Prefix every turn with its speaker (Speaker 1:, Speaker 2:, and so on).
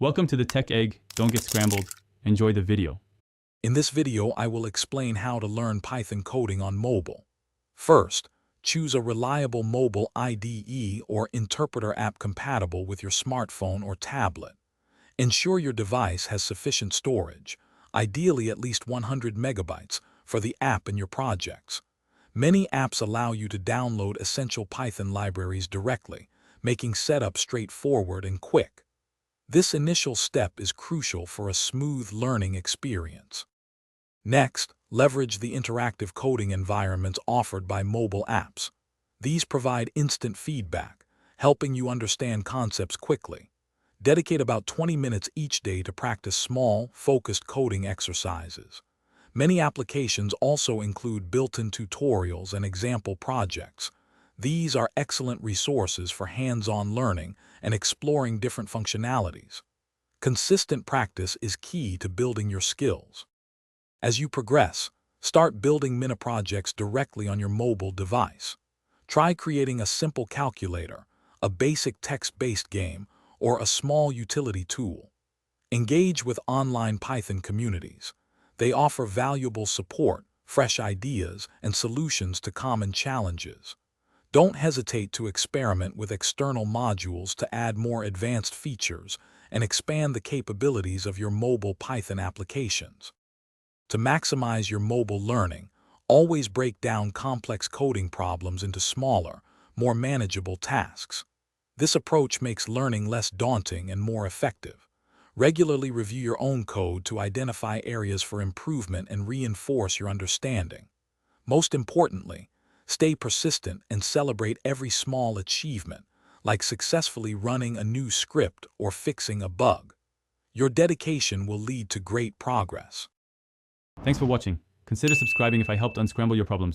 Speaker 1: Welcome to the Tech Egg. Don't get scrambled. Enjoy the video.
Speaker 2: In this video, I will explain how to learn Python coding on mobile. First, choose a reliable mobile IDE or interpreter app compatible with your smartphone or tablet. Ensure your device has sufficient storage, ideally at least 100 megabytes, for the app in your projects. Many apps allow you to download essential Python libraries directly, making setup straightforward and quick. This initial step is crucial for a smooth learning experience. Next, leverage the interactive coding environments offered by mobile apps. These provide instant feedback, helping you understand concepts quickly. Dedicate about 20 minutes each day to practice small, focused coding exercises. Many applications also include built-in tutorials and example projects. These are excellent resources for hands-on learning and exploring different functionalities. Consistent practice is key to building your skills. As you progress, start building mini projects directly on your mobile device. Try creating a simple calculator, a basic text-based game, or a small utility tool. Engage with online Python communities. They offer valuable support, fresh ideas, and solutions to common challenges. Don't hesitate to experiment with external modules to add more advanced features and expand the capabilities of your mobile Python applications. To maximize your mobile learning, always break down complex coding problems into smaller, more manageable tasks. This approach makes learning less daunting and more effective. Regularly review your own code to identify areas for improvement and reinforce your understanding. Most importantly, stay persistent and celebrate every small achievement, like successfully running a new script or fixing a bug. Your dedication will lead to great progress.
Speaker 1: Thanks for watching. Consider subscribing if I helped unscramble your problems.